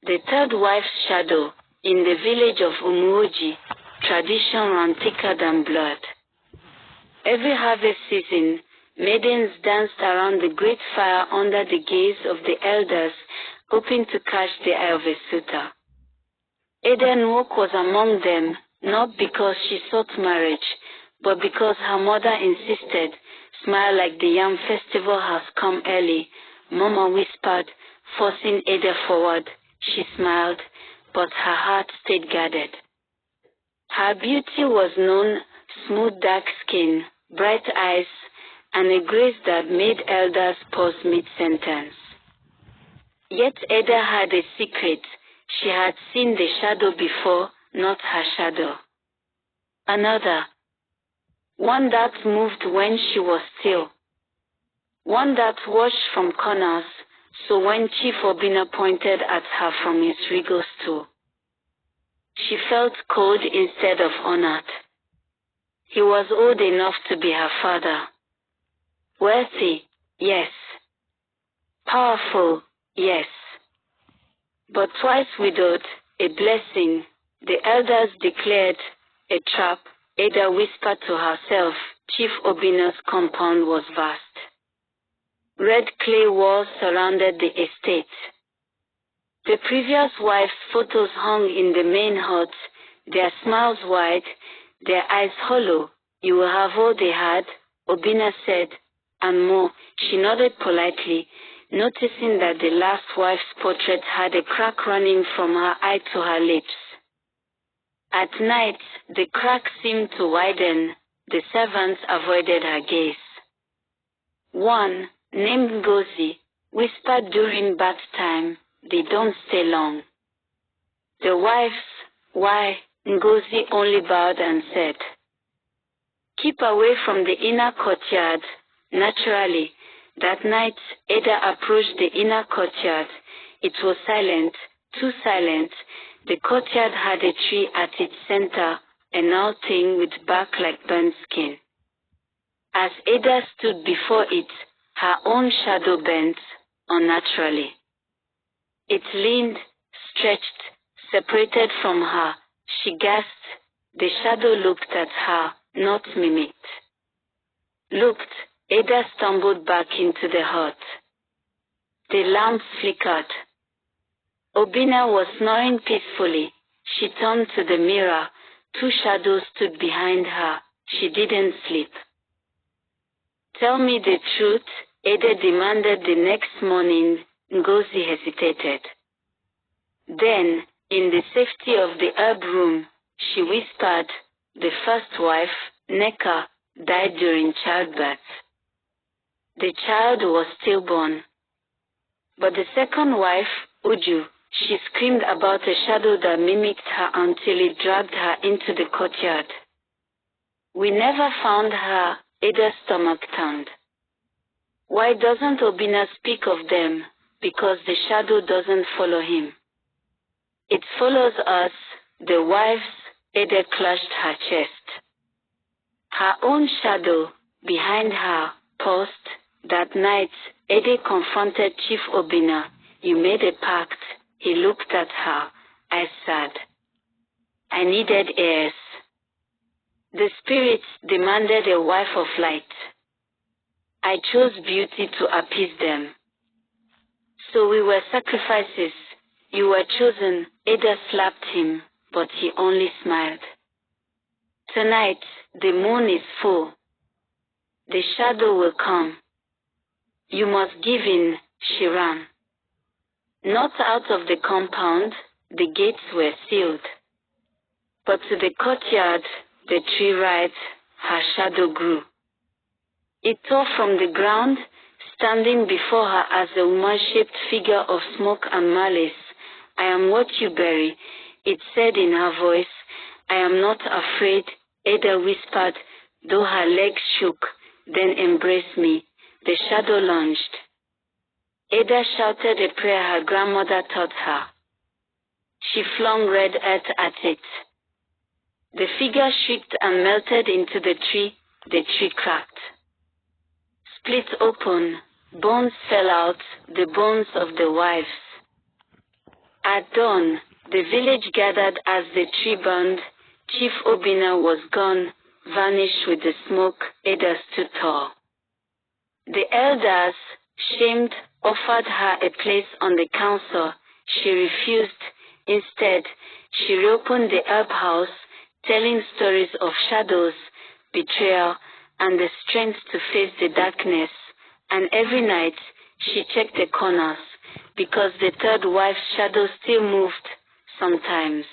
The third wife's shadow, in the village of Umuoji, tradition ran thicker than blood. Every harvest season, maidens danced around the great fire under the gaze of the elders, hoping to catch the eye of a suitor. Edenwok was among them, not because she sought marriage, but because her mother insisted. Smile like the yam festival has come early, Mama whispered, forcing Ada forward. She smiled, but her heart stayed guarded. Her beauty was known: smooth dark skin, bright eyes, and a grace that made elders pause mid-sentence. Yet Ada had a secret. She had seen the shadow before, not her shadow. Another. One that moved when she was still. One that watched from corners, so when Chief Obinna pointed at her from his regal stool, she felt cold instead of honored. He was old enough to be her father. Wealthy, yes. Powerful, yes. But twice widowed, a blessing, the elders declared. A trap, Ada whispered to herself. Chief Obinna's compound was vast. Red clay walls surrounded the estate. The previous wife's photos hung in the main hut, their smiles wide, their eyes hollow. You will have all they had, Obinna said, and more. She nodded politely, noticing that the last wife's portrait had a crack running from her eye to her lips. At night, the crack seemed to widen. The servants avoided her gaze. One, named Ngozi, whispered during bath time, "They don't stay long." The wives, "Why?" Ngozi only bowed and said, "Keep away from the inner courtyard." Naturally, that night, Ada approached the inner courtyard. It was silent, too silent. The courtyard had a tree at its center, a gnarled thing with bark like burnt skin. As Ada stood before it, her own shadow bent, unnaturally. It leaned, stretched, separated from her. She gasped. The shadow looked at her, not mimicked. Looked. Ada stumbled back into the hut. The lamp flickered. Obinna was snoring peacefully. She turned to the mirror. Two shadows stood behind her. She didn't sleep. "Tell me the truth," Ada demanded the next morning. Ngozi hesitated. Then, in the safety of the herb room, she whispered, "The first wife, Neka, died during childbirth. The child was stillborn. But the second wife, Uju, she screamed about a shadow that mimicked her until it dragged her into the courtyard. We never found her," Ada's stomach turned. "Why doesn't Obinna speak of them?" "Because the shadow doesn't follow him. It follows us, the wives." Ada clutched her chest. Her own shadow, behind her, paused. That night, Ada confronted Chief Obinna. "You made a pact." He looked at her, eyes sad. "I needed heirs. The spirits demanded a wife of light. I chose beauty to appease them. So we were sacrifices. You were chosen." Ada slapped him, but he only smiled. "Tonight, the moon is full. The shadow will come. You must give in." She ran. Not out of the compound, the gates were sealed. But to the courtyard, the tree right, her shadow grew. It tore from the ground, standing before her as a woman-shaped figure of smoke and malice. "I am what you bury," it said in her voice. "I am not afraid," Ada whispered, though her legs shook. "Then embrace me." The shadow lunged. Ada shouted a prayer her grandmother taught her. She flung red earth at it. The figure shrieked and melted into the tree. The tree cracked. Split open. Bones fell out, the bones of the wives. At dawn, the village gathered as the tree burned. Chief Obinna was gone, vanished with the smoke. Ada stood tall. The elders, shamed, offered her a place on the council. She refused. Instead, she reopened the herb house, telling stories of shadows, betrayal, and the strength to face the darkness. And every night, she checked the corners, because the third wife's shadow still moved sometimes.